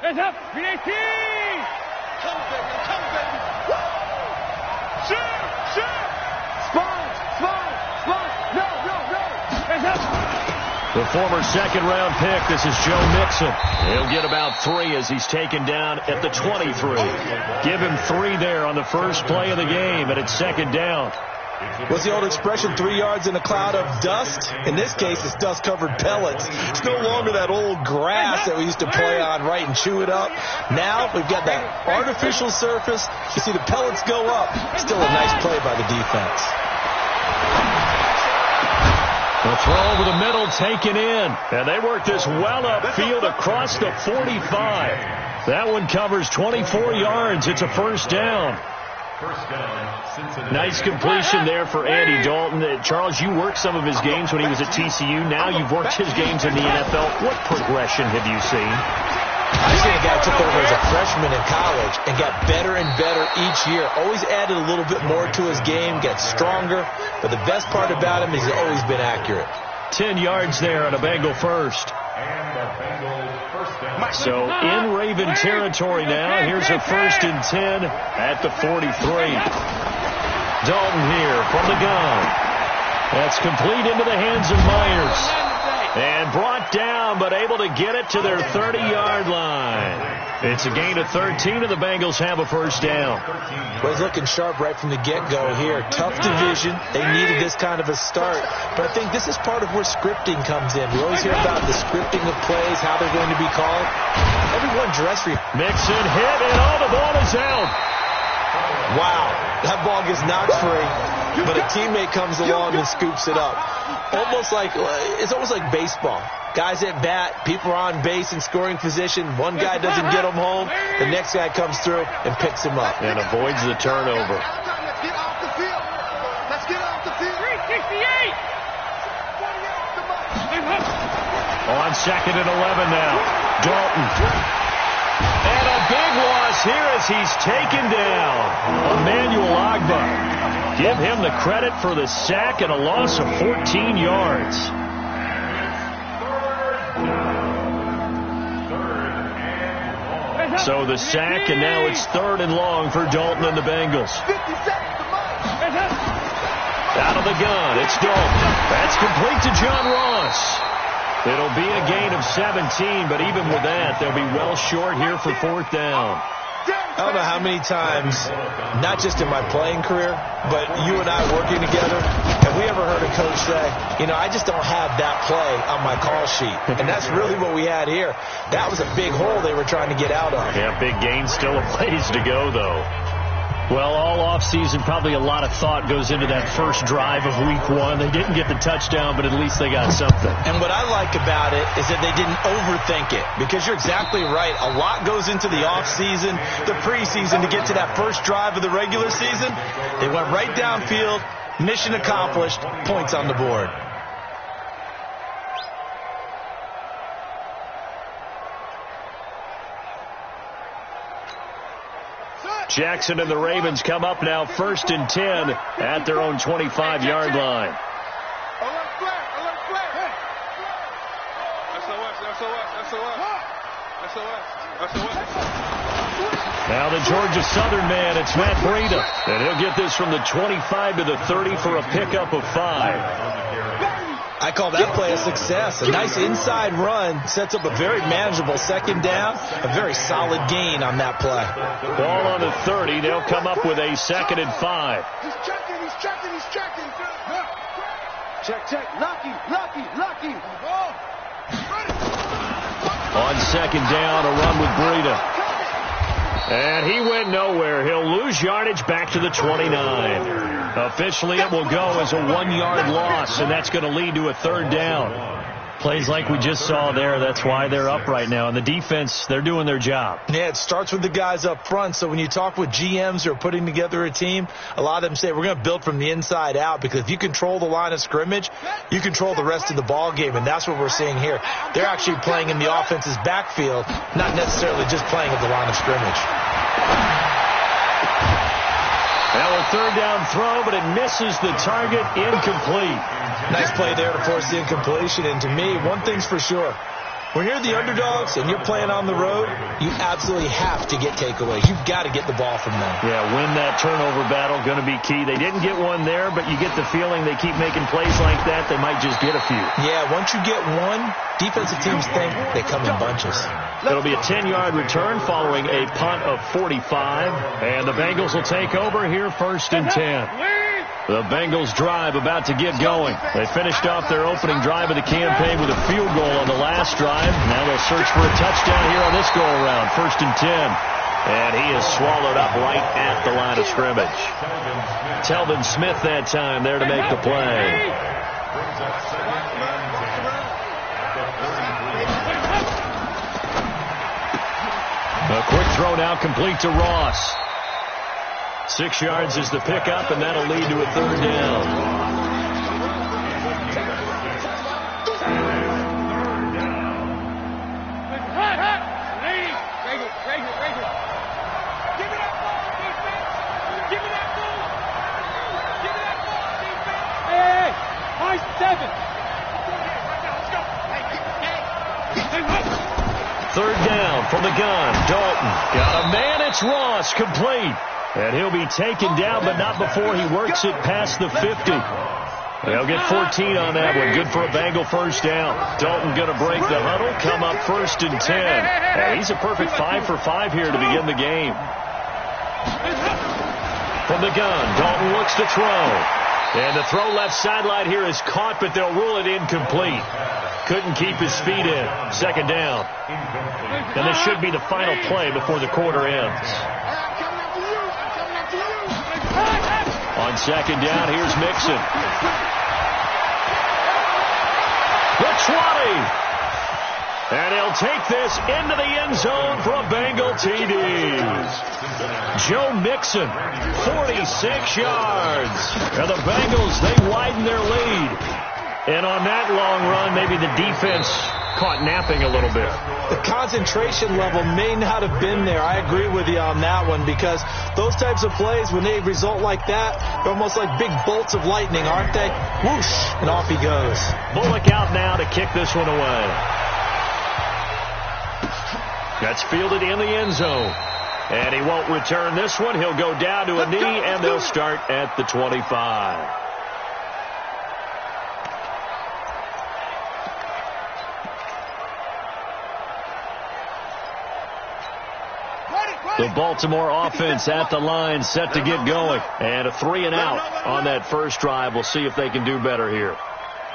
Hands up. VAT. Come, baby. Come, baby. Woo! Shoot. Spawn. No. Hands up. The former second-round pick, this is Joe Mixon. He'll get about 3 as he's taken down at the 23. Give him 3 there on the first play of the game, and it's second down. What's the old expression, 3 yards in a cloud of dust? In this case, it's dust-covered pellets. It's no longer that old grass that we used to play on, right, and chew it up. Now we've got that artificial surface. You see the pellets go up. Still a nice play by the defense. The throw over the middle taken in. And they work this well upfield across the 45. That one covers 24 yards. It's a first down. Nice completion there for Andy Dalton. Charles, you worked some of his games when he was at TCU. Now you've worked his games in the NFL. What progression have you seen? I've seen a guy who took over as a freshman in college and got better and better each year. Always added a little bit more to his game, gets stronger. But the best part about him is he's always been accurate. 10 yards there on a Bengal first. So in Raven territory now. Here's a 1st and 10 at the 43. Dalton here from the gun. That's complete into the hands of Myers. And brought down, but able to get it to their 30-yard line. It's a gain of 13, and the Bengals have a first down. Well, he's looking sharp right from the get-go here. Tough division. They needed this kind of a start. But I think this is part of where scripting comes in. We always hear about the scripting of plays, how they're going to be called. Everyone dress for you. Mixon hit, and the ball is out. Wow. That ball gets knocked free, but a teammate comes along and scoops it up. It's almost like baseball. Guys at bat, people are on base in scoring position. One guy doesn't get him home. The next guy comes through and picks him up. And avoids the turnover. Let's get off the field. 368. On 2nd and 11 now. Dalton. And a big loss here as he's taken down. Emmanuel Ogbah. Give him the credit for the sack and a loss of 14 yards. So the sack, and now it's 3rd and long for Dalton and the Bengals. Out of the gun, it's Dalton. That's complete to John Ross. It'll be a gain of 17, but even with that, they'll be well short here for 4th down. I don't know how many times, not just in my playing career, but you and I working together, have we ever heard a coach say, I just don't have that play on my call sheet. And that's really what we had here. That was a big hole they were trying to get out of. Yeah, big gain, still a ways to go, though. Well, all offseason, probably a lot of thought goes into that first drive of Week 1. They didn't get the touchdown, but at least they got something. And what I like about it is that they didn't overthink it, because you're exactly right. A lot goes into the offseason, the preseason, to get to that first drive of the regular season. They went right downfield, mission accomplished, points on the board. Jackson and the Ravens come up now 1st and 10 at their own 25-yard line. Now the Georgia Southern man, it's Matt Breida. And he'll get this from the 25 to the 30 for a pickup of 5. I call that play a success. A nice inside run sets up a very manageable 2nd down. A very solid gain on that play. Ball on the 30. They'll come up with a 2nd and 5. He's checking. Check. Lucky. On 2nd down, a run with Breida. And he went nowhere. He'll lose yardage back to the 29. Officially, it will go as a 1-yard loss, and that's going to lead to a 3rd down. Plays like we just saw there. That's why they're up right now. And the defense, they're doing their job. Yeah, it starts with the guys up front. So when you talk with GMs who are putting together a team, a lot of them say we're going to build from the inside out, because if you control the line of scrimmage, you control the rest of the ball game. And that's what we're seeing here. They're actually playing in the offense's backfield, not necessarily just playing at the line of scrimmage. Now a 3rd down throw, but it misses the target, incomplete. Nice play there to force the incompletion. And to me, one thing's for sure. When you're the underdogs and you're playing on the road, you absolutely have to get takeaways. You've got to get the ball from them. Yeah, win that turnover battle, going to be key. They didn't get one there, but you get the feeling they keep making plays like that, they might just get a few. Yeah, once you get one, defensive teams think they come in bunches. It'll be a 10-yard return following a punt of 45, and the Bengals will take over here 1st and 10. The Bengals drive about to get going. They finished off their opening drive of the campaign with a field goal on the last drive. Now they'll search for a touchdown here on this go-around. 1st and 10. And he is swallowed up right at the line of scrimmage. Telvin Smith that time there to make the play. A quick throw now complete to Ross. 6 yards is the pickup, and that'll lead to a 3rd down. Third down from the gun. Dalton got a man. It's Ross, complete. And he'll be taken down, but not before he works it past the 50. They'll get 14 on that one. Good for a Bengal 1st down. Dalton going to break the huddle, come up 1st and 10. And he's a perfect 5 for 5 here to begin the game. From the gun, Dalton looks to throw. And the throw left sideline here is caught, but they'll rule it incomplete. Couldn't keep his feet in. 2nd down. And this should be the final play before the quarter ends. On 2nd down, here's Mixon. The 20. And he'll take this into the end zone for a Bengal TD. Joe Mixon, 46 yards. And the Bengals, they widen their lead. And on that long run, maybe the defense caught napping a little bit. The concentration level may not have been there. I agree with you on that one, because those types of plays, when they result like that, they're almost like big bolts of lightning, aren't they? Whoosh, and off he goes. Bullock out now to kick this one away. That's fielded in the end zone. And he won't return this one. He'll go down to a knee, and they'll start at the 25. The Baltimore offense at the line, set to get going. And a 3 and out on that first drive. We'll see if they can do better here.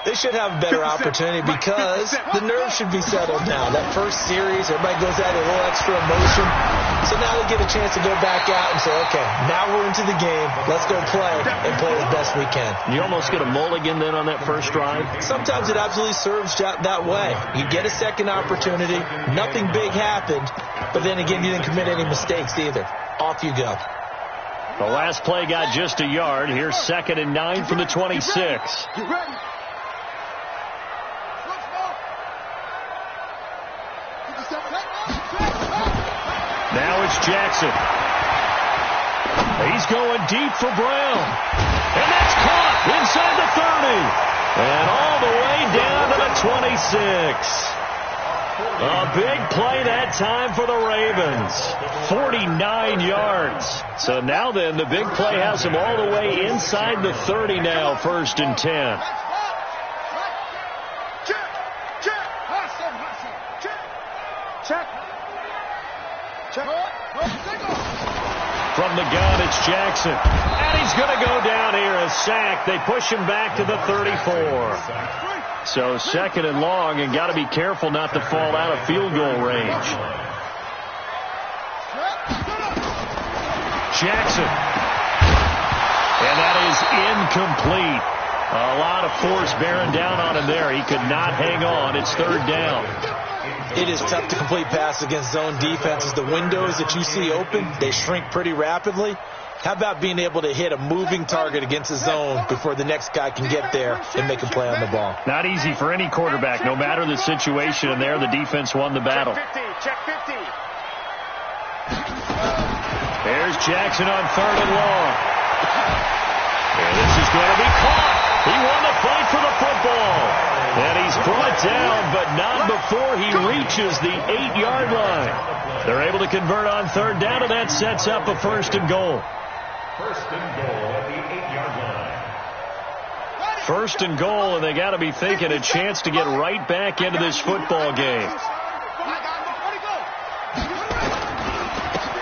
They should have a better opportunity because the nerves should be settled now. That first series, everybody goes out with a little extra emotion. So now they get a chance to go back out and say, okay, now we're into the game. Let's go play and play as best we can. You almost get a mulligan then on that first drive? Sometimes it absolutely serves that way. You get a second opportunity. Nothing big happened. But then again, you didn't commit any mistakes either. Off you go. The last play got just a yard. Here's 2nd and 9 from the 26. Now it's Jackson. He's going deep for Brown. And that's caught inside the 30. And all the way down to the 26. A big play that time for the Ravens. 49 yards. So now then, the big play has him all the way inside the 30 now, 1st and 10. From the gun, it's Jackson. And he's going to go down here, a sack. They push him back to the 34. So 2nd and long, and got to be careful not to fall out of field goal range. Jackson. And that is incomplete. A lot of force bearing down on him there. He could not hang on. It's 3rd down. It is tough to complete passes against zone defenses. The windows that you see open, they shrink pretty rapidly. How about being able to hit a moving target against a zone before the next guy can get there and make a play on the ball? Not easy for any quarterback, no matter the situation. And there, the defense won the battle. Check 50. There's Jackson on 3rd and long. And this is going to be caught. He won the fight for the football. And he's brought down, but not before he reaches the 8-yard line. They're able to convert on third down, and that sets up a first and goal. First and goal at the 8-yard line. First and goal, and they got to be thinking a chance to get right back into this football game.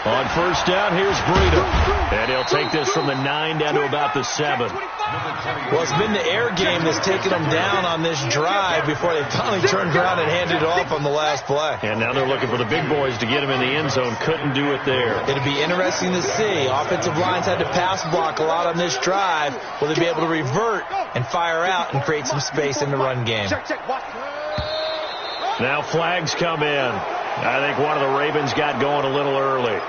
On first down, here's Breida. And he'll take this from the 9 down to about the 7. Well, it's been the air game that's taken them down on this drive before they finally turned around and handed it off on the last play. And now they're looking for the big boys to get him in the end zone. Couldn't do it there. It'll be interesting to see. Offensive lines had to pass block a lot on this drive. Will they be able to revert and fire out and create some space in the run game? Now flags come in. I think one of the Ravens got going a little early.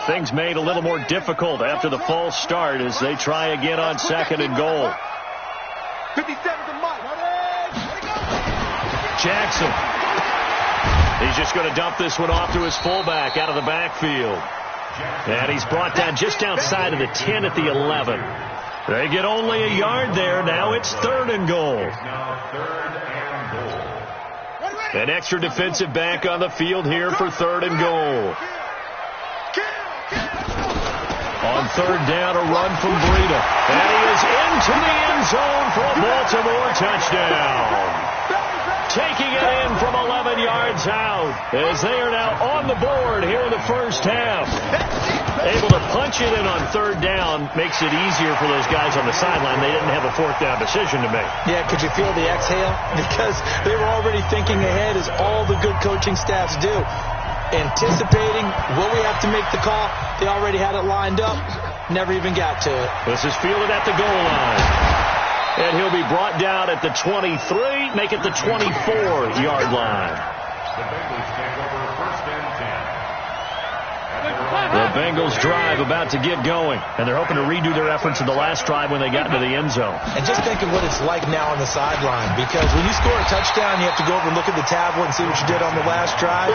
Things made a little more difficult after the false start as they try again on second and goal. 57 to Mike. Jackson. He's just going to dump this one off to his fullback out of the backfield. And he's brought down just outside of the 10 at the 11. They get only a yard there. Now it's third and goal. An extra defensive back on the field here for third and goal. On third down, a run from Breida. And he is into the end zone for a Baltimore touchdown. Taking it in from 11 yards out as they are now on the board here in the first half. Able to punch it in on third down makes it easier for those guys on the sideline. They didn't have a fourth down decision to make. Yeah, could you feel the exhale? Because they were already thinking ahead, as all the good coaching staffs do. Anticipating, will we have to make the call? They already had it lined up. Never even got to it. This is fielded at the goal line. And he'll be brought down at the 23, make it the 24-yard line. The Bengals drive about to get going, and they're hoping to redo their efforts in the last drive when they got into the end zone. And just think of what it's like now on the sideline, because when you score a touchdown, you have to go over and look at the tablet and see what you did on the last drive.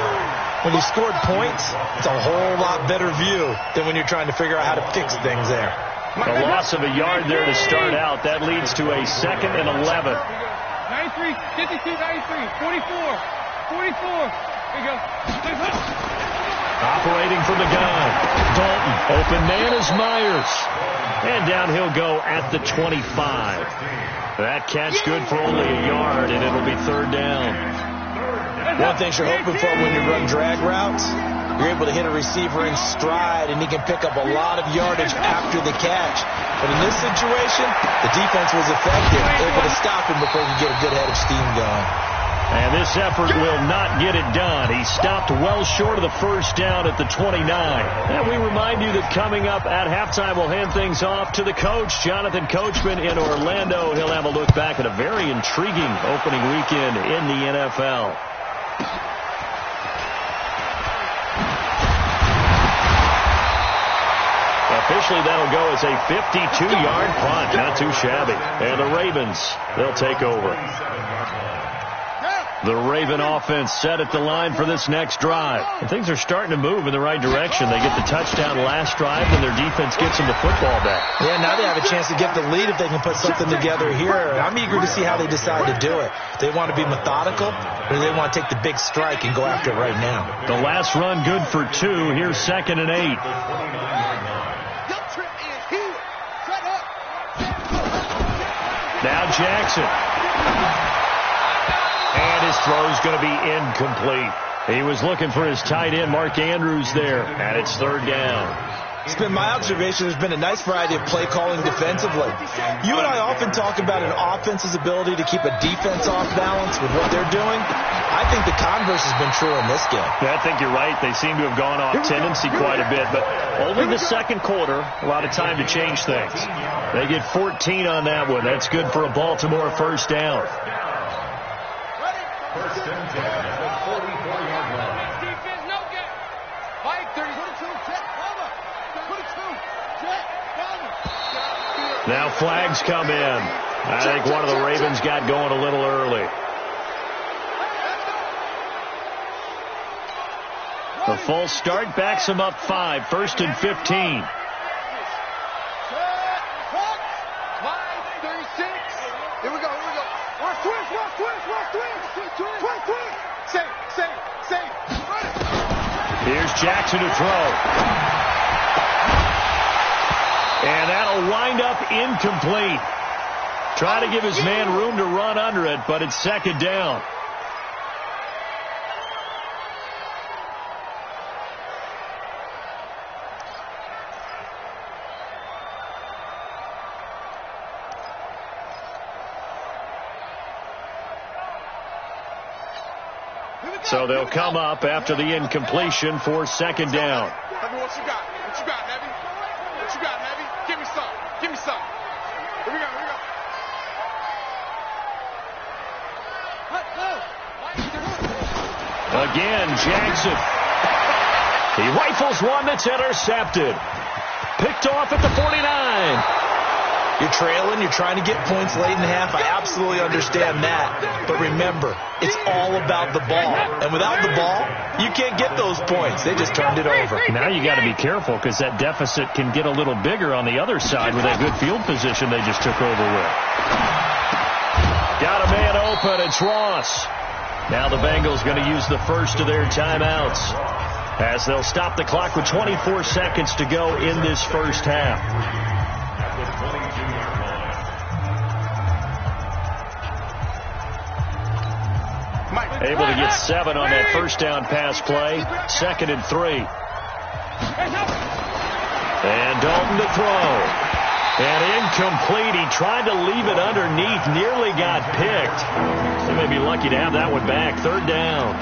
When you scored points, it's a whole lot better view than when you're trying to figure out how to fix things there. A loss of a yard there to start out. That leads to a 2nd and 11. 93, 52, 93, 44, 44. There you go. Operating from the gun. Dalton. Open man is Myers. And down he'll go at the 25. That catch good for only a yard, and it'll be third down. One thing you're hoping for when you run drag routes, you're able to hit a receiver in stride, and he can pick up a lot of yardage after the catch. But in this situation, the defense was effective, able to stop him before he could get a good head of steam going. And this effort will not get it done. He stopped well short of the first down at the 29. And we remind you that coming up at halftime, we'll hand things off to the coach, Jonathan Coachman in Orlando. He'll have a look back at a very intriguing opening weekend in the NFL. Officially, that'll go as a 52-yard punt. Not too shabby. And the Ravens, they'll take over. The Raven offense set at the line for this next drive. And things are starting to move in the right direction. They get the touchdown last drive, and their defense gets them the football back. Yeah, now they have a chance to get the lead if they can put something together here. I'm eager to see how they decide to do it. They want to be methodical, or do they want to take the big strike and go after it right now? The last run good for 2. Here's 2nd and 8. Now Jackson. And his throw's going to be incomplete. He was looking for his tight end, Mark Andrews, there. And it's third down. It's been my observation there's been a nice variety of play calling defensively. You and I often talk about an offense's ability to keep a defense off balance with what they're doing. I think the converse has been true in this game. Yeah, I think you're right. They seem to have gone off tendency quite a bit, but only the second quarter, a lot of time to change things. They get 14 on that one. That's good for a Baltimore first down. First and 10 at the 44-yard line. Defense, no gap. Mike, 30, 22, check, cover. 22, check, cover. Now flags come in. I think one of the Ravens got going a little early. The false start backs him up 5, 1st and 15. Here we go. Watch twist. Safe. Here's Jackson to throw. And that'll wind up incomplete. Try to give his man room to run under it, but it's 2nd down. So they'll come up after the incompletion for 2nd down. Heavy, what you got, Heavy? What you got, Heavy? Give me some. Here we go. Again, Jackson. He rifles one that's intercepted. Picked off at the 49. You're trailing. You're trying to get points late in the half. I absolutely understand that. But remember, it's all about the ball. And without the ball, you can't get those points. They just turned it over. Now you got to be careful because that deficit can get a little bigger on the other side with that good field position they just took over with. Got a man open. It's Ross. Now the Bengals going to use the first of their timeouts as they'll stop the clock with 24 seconds to go in this first half. Able to get 7 on that first down pass play. 2nd and 3. And Dalton to throw. And incomplete. He tried to leave it underneath. Nearly got picked. They may be lucky to have that one back. 3rd down.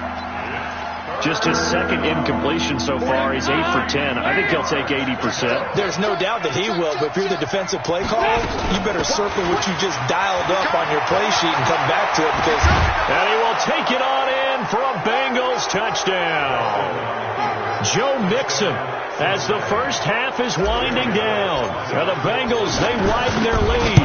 Just his 2nd incompletion so far. He's 8 for 10. I think he'll take 80%. There's no doubt that he will, but if you're the defensive play caller, you better circle what you just dialed up on your play sheet and come back to it because... And he will take it on in for a Bengals touchdown. Joe Mixon as the first half is winding down. Now the Bengals, they widen their lead.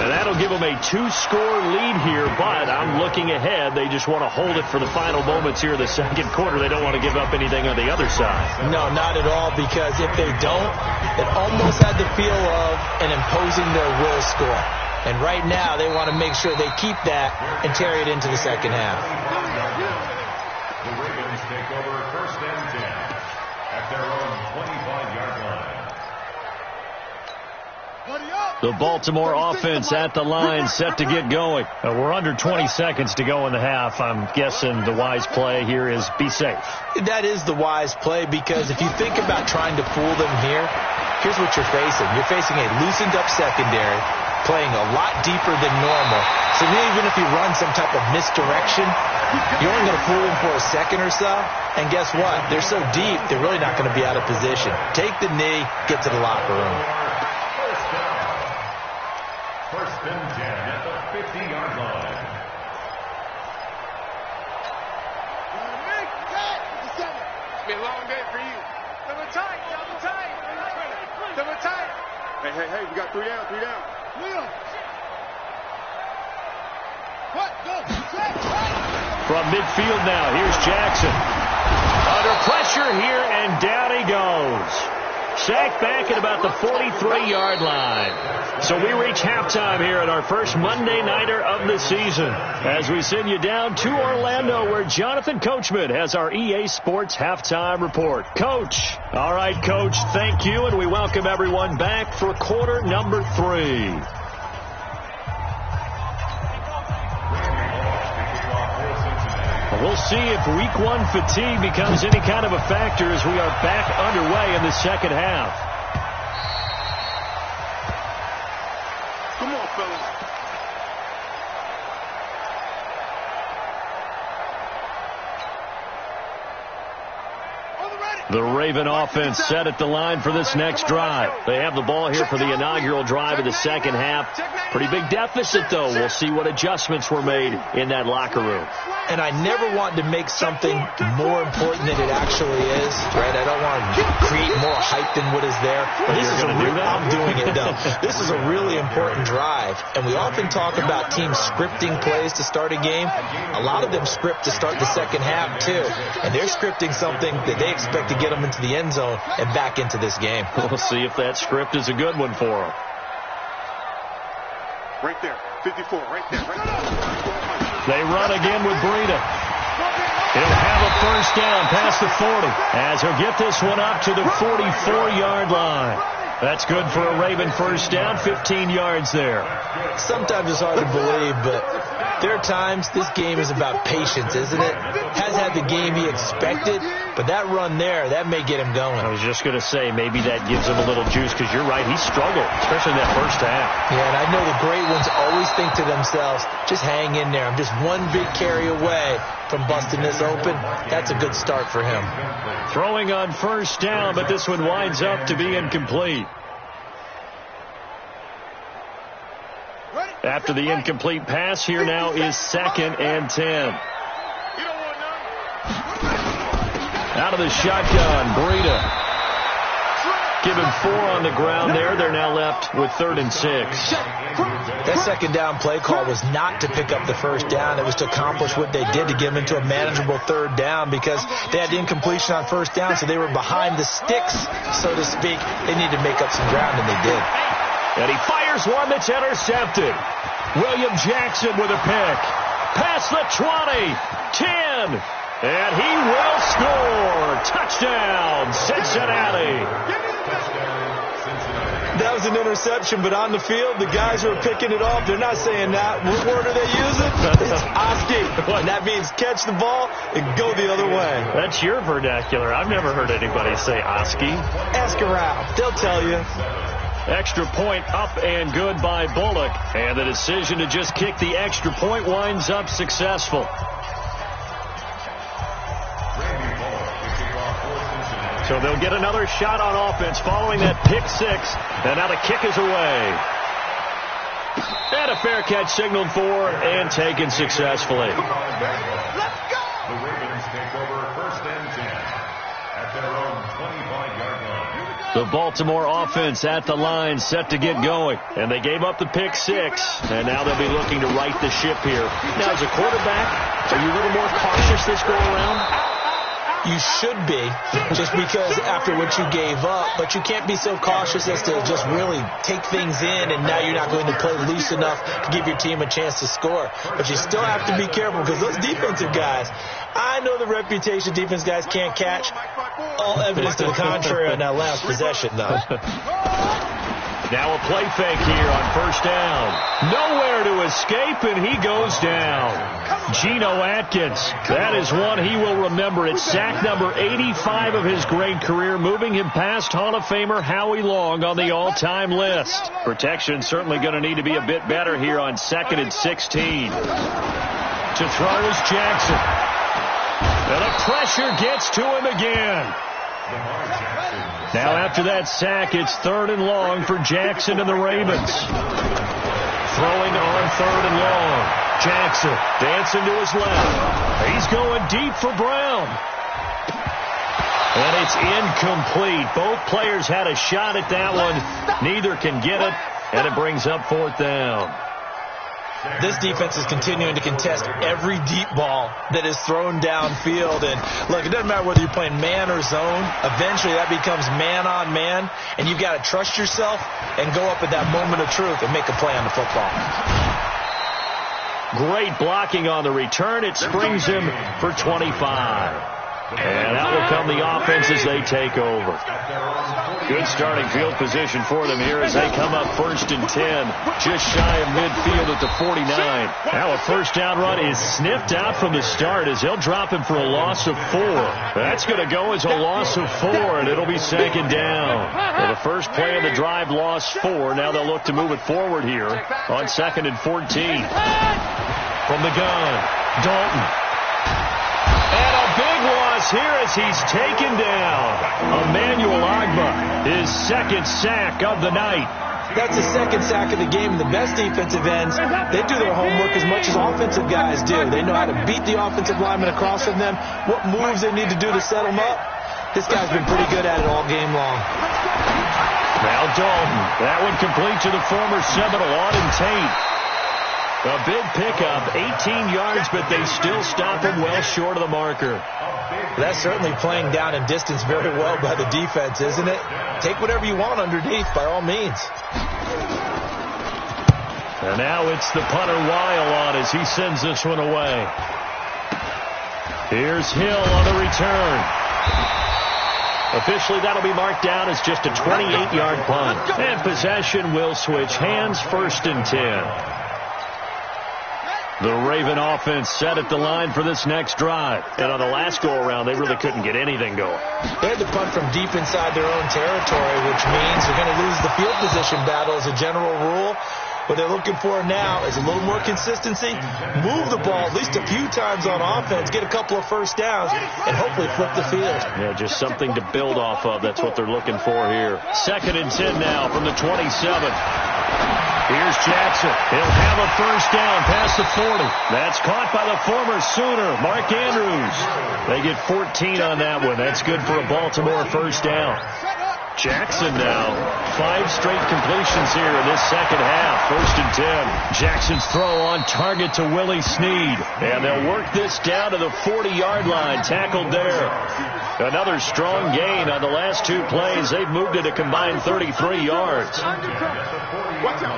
And that'll give them a 2-score lead here, but I'm looking ahead. They just want to hold it for the final moments here in the 2nd quarter. They don't want to give up anything on the other side. No, not at all, because if they don't, it almost had the feel of an imposing their will score. And right now, they want to make sure they keep that and carry it into the 2nd half. The Ravens take over 1st and 10 at their own 25-yard line. The Baltimore offense at the line, set to get going. We're under 20 seconds to go in the half. I'm guessing the wise play here is be safe. That is the wise play, because if you think about trying to fool them here, here's what you're facing. You're facing a loosened up secondary, playing a lot deeper than normal. So even if you run some type of misdirection, you're only going to fool them for a second or so. And guess what? They're so deep, they're really not going to be out of position. Take the knee, get to the locker room. 1st and 10 at the 50-yard line. It's been a long day for you. Double tight. Hey, we got 3 down. What? Go. From midfield now, here's Jackson. Under pressure here, and down he goes. Sacked back at about the 43-yard line. So we reach halftime here at our first Monday Nighter of the season as we send you down to Orlando, where Jonathan Coachman has our EA Sports Halftime Report. Coach. All right, Coach, thank you, and we welcome everyone back for quarter number 3. We'll see if week 1 fatigue becomes any kind of a factor as we are back underway in the 2nd half. Come on, fellas. The Raven offense set at the line for this next drive. They have the ball here for the inaugural drive of the 2nd half. Pretty big deficit, though. We'll see what adjustments were made in that locker room. And I never want to make something more important than it actually is, right? I don't want to create more hype than what is there. But this is I'm doing it really don't. This is a really important drive, and we often talk about teams scripting plays to start a game. A lot of them script to start the second half, too, and they're scripting something that they expect to get them into the end zone and back into this game. We'll see if that script is a good one for them. Right there, 54, right there, right there. They run again with Breida. He'll have a first down past the 40 as he'll get this one up to the 44-yard line. That's good for a Raven first down, 15 yards there. Sometimes it's hard to believe, but there are times this game is about patience, isn't it? Has had the game he expected, but that run there, that may get him going. I was just going to say, maybe that gives him a little juice, because you're right, he struggled, especially in that first half. Yeah, and I know the great ones always think to themselves, just hang in there. I'm just one big carry away from busting this open. That's a good start for him. Throwing on first down, but this one winds up to be incomplete. After the incomplete pass, here now is 2nd and 10. Out of the shotgun, Breida. Give him 4 on the ground there. They're now left with 3rd and 6. That second down play call was not to pick up the first down. It was to accomplish what they did, to get them into a manageable 3rd down, because they had incompletion on first down, so they were behind the sticks, so to speak. They needed to make up some ground, and they did. And he fires one that's intercepted. William Jackson with a pick. Past the 20, 10, and he will score. Touchdown, Cincinnati. That was an interception, but on the field, the guys who are picking it off, they're not saying that. What word are they using? It's Oski. And that means catch the ball and go the other way. That's your vernacular. I've never heard anybody say Oski. Ask around. They'll tell you. Extra point up and good by Bullock. And the decision to just kick the extra point winds up successful. So they'll get another shot on offense following that pick 6. And now the kick is away. And a fair catch signaled for and taken successfully. Let's go! The Ravens take over 1st and 10 at their own 25-yard line. The Baltimore offense at the line, set to get going. And they gave up the pick 6. And now they'll be looking to right the ship here. Now, as a quarterback, are you a little more cautious this go around? You should be, just because after what you gave up, but you can't be so cautious as to just really take things in, and now you're not going to play loose enough to give your team a chance to score. But you still have to be careful, because those defensive guys, I know the reputation defense guys can't catch. All evidence to the contrary on that last possession, though. Now a play fake here on first down. Nowhere to escape, and he goes down. Geno Atkins, that is one he will remember. It's sack number 85 of his great career, moving him past Hall of Famer Howie Long on the all-time list. Protection certainly going to need to be a bit better here on 2nd and 16. To throw is Jackson. And the pressure gets to him again. Now after that sack, it's 3rd and long for Jackson and the Ravens. Throwing on 3rd and long. Jackson dancing to his left. He's going deep for Brown. And it's incomplete. Both players had a shot at that one. Neither can get it, and it brings up 4th down. This defense is continuing to contest every deep ball that is thrown downfield. And, look, it doesn't matter whether you're playing man or zone. Eventually, that becomes man-on-man, and you've got to trust yourself and go up at that moment of truth and make a play on the football. Great blocking on the return. It springs him for 25. And out will come the offense as they take over. Good starting field position for them here as they come up 1st and 10, just shy of midfield at the 49. Now a first down run is sniffed out from the start as they'll drop him for a loss of 4. That's going to go as a loss of 4, and it'll be 2nd down. Well, the first play of the drive lost 4. Now they'll look to move it forward here on 2nd and 14. From the gun, Dalton. And a big loss here as he's taken down. Emmanuel Agba, his 2nd sack of the night. That's the 2nd sack of the game. The best defensive ends, they do their homework as much as offensive guys do. They know how to beat the offensive linemen across from them, what moves they need to do to set them up. This guy's been pretty good at it all game long. Now Dalton. That one complete to the former Seminole, Auden Tate. A big pickup, 18 yards, but they still stop him well short of the marker. That's certainly playing down in distance very well by the defense, isn't it? Take whatever you want underneath, by all means. And now it's the punter Weil on as he sends this one away. Here's Hill on the return. Officially, that'll be marked down as just a 28-yard punt. And possession will switch hands, 1st and 10. The Raven offense set at the line for this next drive. And on the last go-around, they really couldn't get anything going. They had to punt from deep inside their own territory, which means they're going to lose the field position battle as a general rule. What they're looking for now is a little more consistency, move the ball at least a few times on offense, get a couple of first downs, and hopefully flip the field. Yeah, just something to build off of. That's what they're looking for here. 2nd and 10 now from the 27. Here's Jackson. He'll have a first down past the 40. That's caught by the former Sooner, Mark Andrews. They get 14 on that one. That's good for a Baltimore first down. Jackson now, 5 straight completions here in this second half. 1st and 10. Jackson's throw on target to Willie Snead. And they'll work this down to the 40-yard line. Tackled there. Another strong gain on the last 2 plays. They've moved it a combined 33 yards. Watch out.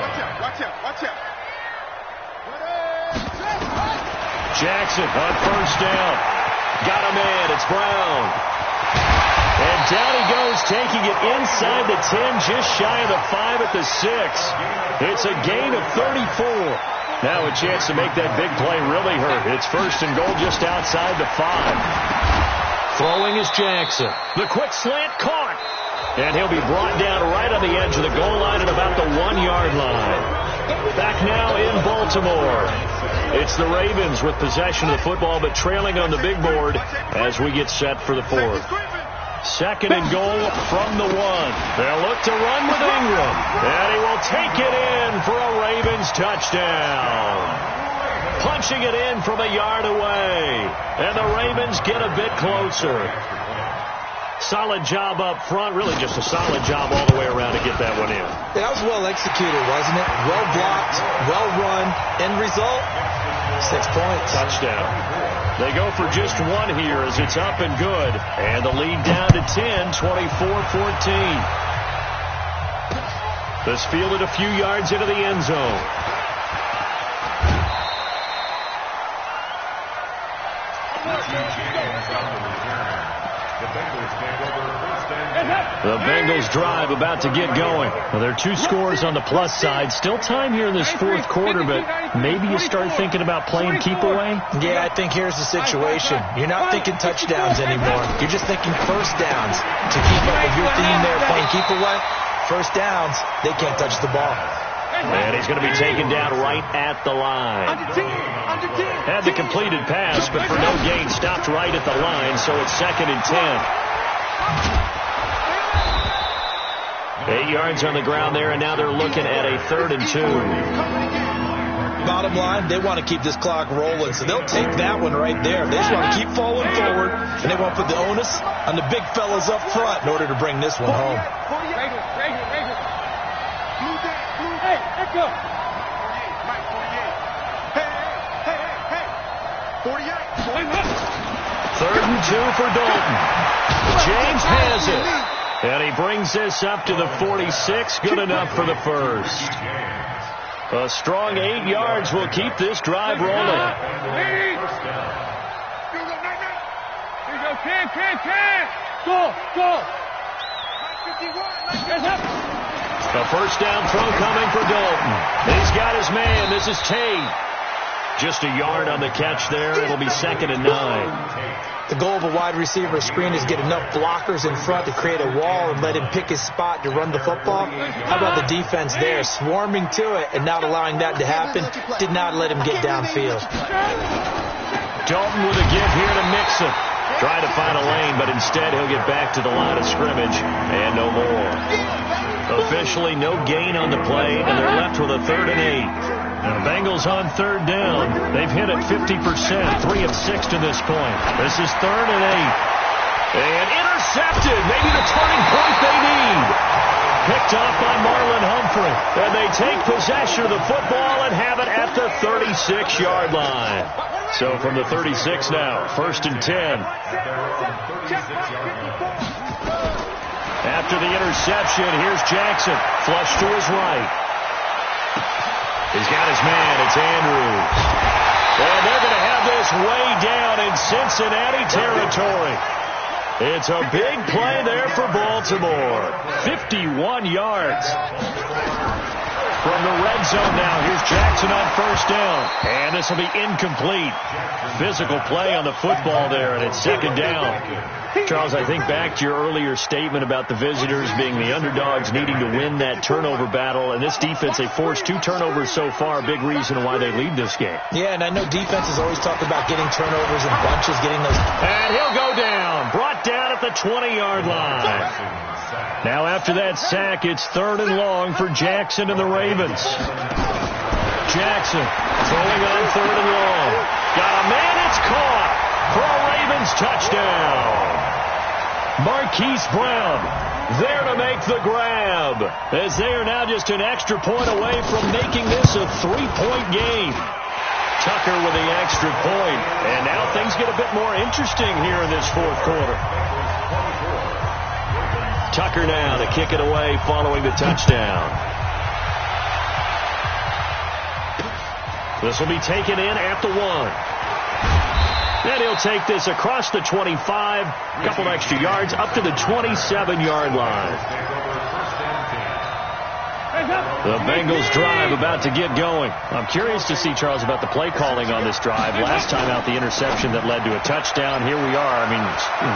Jackson on first down. Got him in. It's Brown. And down he goes, taking it inside the 10, just shy of the 5 at the 6. It's a gain of 34. Now a chance to make that big play really hurt. It's 1st and goal just outside the 5. Throwing is Jackson. The quick slant caught. And he'll be brought down right on the edge of the goal line at about the 1-yard line. Back now in Baltimore. It's the Ravens with possession of the football, but trailing on the big board as we get set for the 4th. 2nd and goal from the 1. They'll look to run with Ingram. And he will take it in for a Ravens touchdown. Punching it in from a yard away. And the Ravens get a bit closer. Solid job up front. Really just a solid job all the way around to get that one in. That was well executed, wasn't it? Well blocked, well run. End result, 6 points. Touchdown. They go for just 1 here as it's up and good. And the lead down to 10, 24-14. This fielded a few yards into the end zone. The Bengals drive about to get going. Well, there are 2 scores on the plus side. Still time here in this 4th quarter, but maybe you start thinking about playing keep away? Yeah, I think here's the situation. You're not thinking touchdowns anymore. You're just thinking first downs. To keep up with your theme there, playing keep away, first downs, they can't touch the ball. And he's going to be taken down right at the line. Had the completed pass, but for no gain, stopped right at the line, so it's 2nd and 10. 8 yards on the ground there, and now they're looking at a 3rd and 2. Bottom line, they want to keep this clock rolling, so they'll take that one right there. They just want to keep falling forward, and they want to put the onus on the big fellas up front in order to bring this one home. Hey, let's go. 3rd and 2 for Dalton. James has it. And he brings this up to the 46. Good enough for the first. A strong 8 yards will keep this drive rolling. Go. A first down throw coming for Dalton. He's got his man. This is Tate. Just a yard on the catch there. It'll be 2nd and 9. The goal of a wide receiver screen is get enough blockers in front to create a wall and let him pick his spot to run the football. How about the defense there, swarming to it and not allowing that to happen? Did not let him get downfield. Dalton with a give here to Mixon. Try to find a lane, but instead he'll get back to the line of scrimmage and no more. Officially no gain on the play, and they're left with a 3rd and 8. Now, the Bengals on 3rd down. They've hit it 50%, 3 of 6 to this point. This is 3rd and 8. And intercepted, maybe the turning point they need. picked off by Marlon Humphrey. And they take possession of the football and have it at the 36-yard line. So from the 36 now, 1st and 10. After the interception, here's Jackson. Flush to his right. He's got his man. It's Andrews. And they're going to have this way down in Cincinnati territory. It's a big play there for Baltimore. 51 yards. From the red zone now, here's Jackson on 1st down. And this will be incomplete. Physical play on the football there, and it's 2nd down. Charles, I think back to your earlier statement about the visitors being the underdogs needing to win that turnover battle. And this defense, they forced 2 turnovers so far, a big reason why they lead this game. Yeah, and I know defenses always talk about getting turnovers in bunches, getting those. And he'll go down. Brought down at the 20-yard line. Now after that sack, it's 3rd and long for Jackson and the Ravens. Jackson throwing on 3rd and long. Got a man, it's caught for a Ravens touchdown. Marquise Brown there to make the grab, as they are now just an extra point away from making this a 3-point game. Tucker with the extra point, and now things get a bit more interesting here in this 4th quarter. Tucker now to kick it away following the touchdown. This will be taken in at the 1. Then he'll take this across the 25, a couple extra yards, up to the 27-yard line. The Bengals drive about to get going. I'm curious to see, Charles, about the play calling on this drive. Last time out, the interception that led to a touchdown. Here we are. I mean,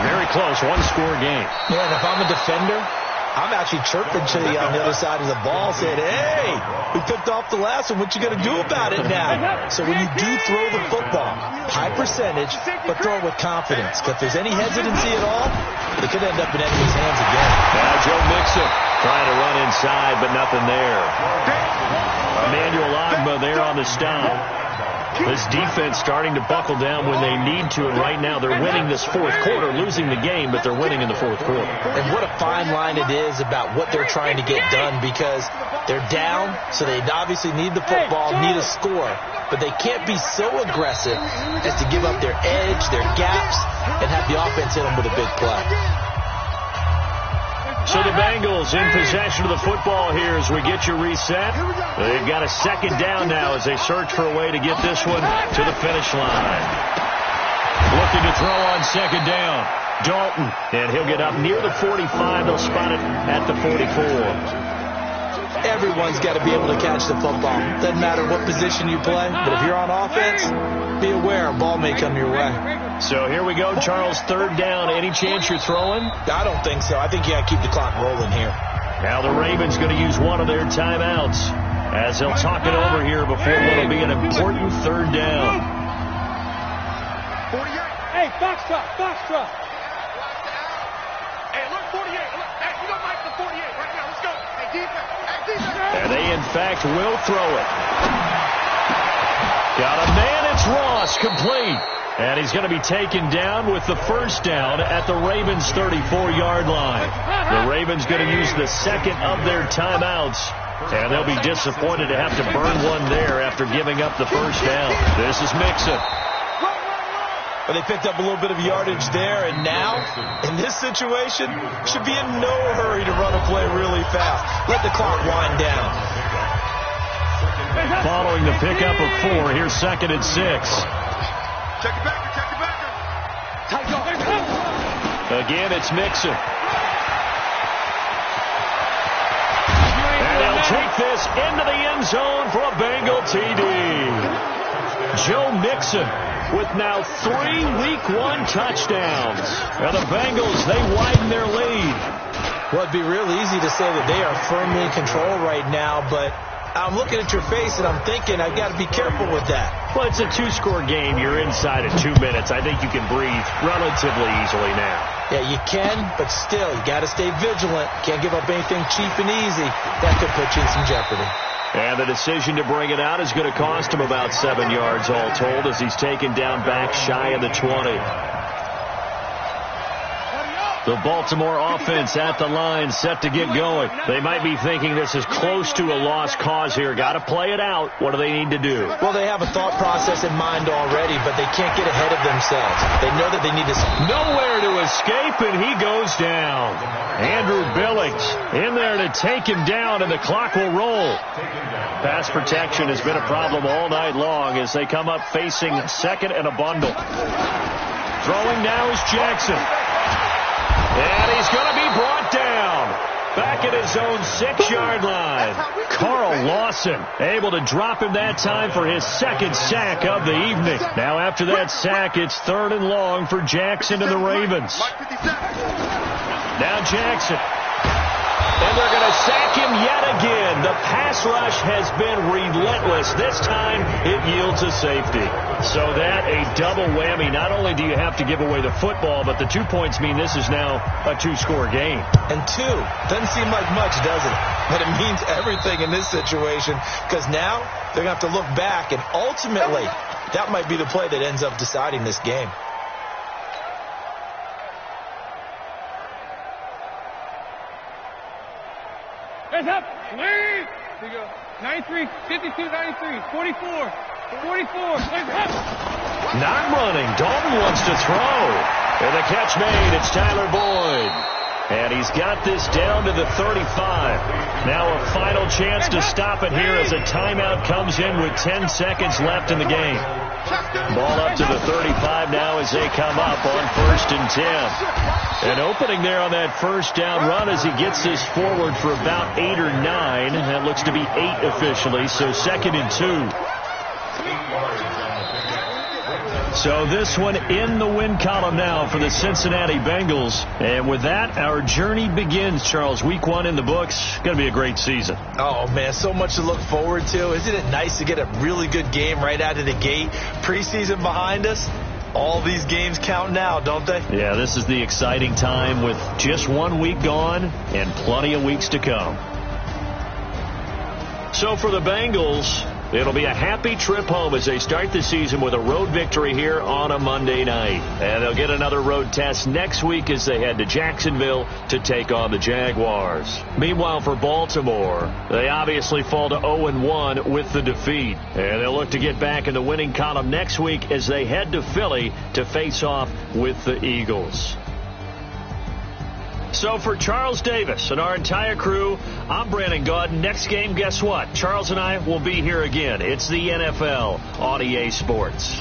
very close, 1-score game. Yeah, and if I'm a defender, I'm actually chirping to you on the other side of the ball, saying, hey, we picked off the last one. What you going to do about it now? So when you do throw the football, high percentage, but throw it with confidence. Because if there's any hesitancy at all, it could end up in enemy's hands again. Now Joe Mixon trying to run inside, but nothing there. Emmanuel Ogbah there on the stop. This defense starting to buckle down when they need to, and right now they're winning this 4th quarter, losing the game, but they're winning in the 4th quarter. And what a fine line it is about what they're trying to get done, because they're down, so they obviously need the football, need a score, but they can't be so aggressive as to give up their edge, their gaps, and have the offense hit them with a big play. So the Bengals in possession of the football here as we get you reset. They've got a 2nd down now as they search for a way to get this one to the finish line. Looking to throw on 2nd down. Dalton, and he'll get up near the 45. They'll spot it at the 44. Everyone's got to be able to catch the football. Doesn't matter what position you play, but if you're on offense, be aware a ball may come your way. So here we go, Charles, 3rd down. Any chance you're throwing? I don't think so. I think you got to keep the clock rolling here. Now the Ravens going to use one of their timeouts as they'll talk it over here before what will be an important 3rd down. Hey, Foxtrot, Foxtrot. Hey, look, 48. Look, hey, you don't like the 48 right now. Let's go. Hey, defense. Hey, defense. And they, in fact, will throw it. Got a man. It's Ross, complete. And he's going to be taken down with the 1st down at the Ravens' 34-yard line. The Ravens going to use the 2nd of their timeouts. And they'll be disappointed to have to burn one there after giving up the 1st down. This is Mixon. Well, they picked up a little bit of yardage there, and now, in this situation, should be in no hurry to run a play really fast. Let the clock wind down. Following the pickup of 4, here's 2nd and 6. Check it back, check it back. Again, it's Mixon. And they'll take this into the end zone for a Bengal TD. Joe Mixon with now 3 Week 1 touchdowns. And the Bengals, they widen their lead. Well, it'd be real easy to say that they are firmly in control right now, but I'm looking at your face and I'm thinking I've got to be careful with that. Well, it's a 2-score game. You're inside at 2 minutes. I think you can breathe relatively easily now. Yeah, you can, but still, you got to stay vigilant. Can't give up anything cheap and easy. That could put you in some jeopardy. And the decision to bring it out is going to cost him about 7 yards all told as he's taken down back shy of the 20. The Baltimore offense at the line, set to get going. They might be thinking this is close to a lost cause here. Got to play it out. What do they need to do? Well, they have a thought process in mind already, but they can't get ahead of themselves. They know that they need to... Nowhere to escape, and he goes down. Andrew Billings in there to take him down, and the clock will roll. Pass protection has been a problem all night long as they come up facing second and a bundle. Throwing now is Jackson. And he's going to be brought down. Back at his own 6-yard line. Carl Lawson able to drop him that time for his second sack of the evening. Now after that sack, it's 3rd and long for Jackson and the Ravens. Now Jackson. And they're going to sack him yet again. The pass rush has been relentless. This time it yields a safety. So that a double whammy. Not only do you have to give away the football, but the 2 points mean this is now a 2-score game. And 2 doesn't seem like much, does it? But it means everything in this situation because now they're going to have to look back, and ultimately that might be the play that ends up deciding this game. Hands up. Here you go. 93, 52, 93, 44, 44. Hands up. Not running. Dalton wants to throw. And the catch made. It's Tyler Boyd. And he's got this down to the 35. Now a final chance to stop it here as a timeout comes in with 10 seconds left in the game. Ball up to the 35 now as they come up on 1st and 10. An opening there on that first down run as he gets this forward for about 8 or 9. That looks to be 8 officially, so 2nd and 2. So this one in the win column now for the Cincinnati Bengals. And with that, our journey begins, Charles. Week 1 in the books. Going to be a great season. Oh, man, so much to look forward to. Isn't it nice to get a really good game right out of the gate? Preseason behind us. All these games count now, don't they? Yeah, this is the exciting time with just 1 week gone and plenty of weeks to come. So for the Bengals, it'll be a happy trip home as they start the season with a road victory here on a Monday night. And they'll get another road test next week as they head to Jacksonville to take on the Jaguars. Meanwhile, for Baltimore, they obviously fall to 0-1 with the defeat. And they'll look to get back in the winning column next week as they head to Philly to face off with the Eagles. So for Charles Davis and our entire crew, I'm Brandon Gaudin. Next game, guess what? Charles and I will be here again. It's the NFL on EA Sports.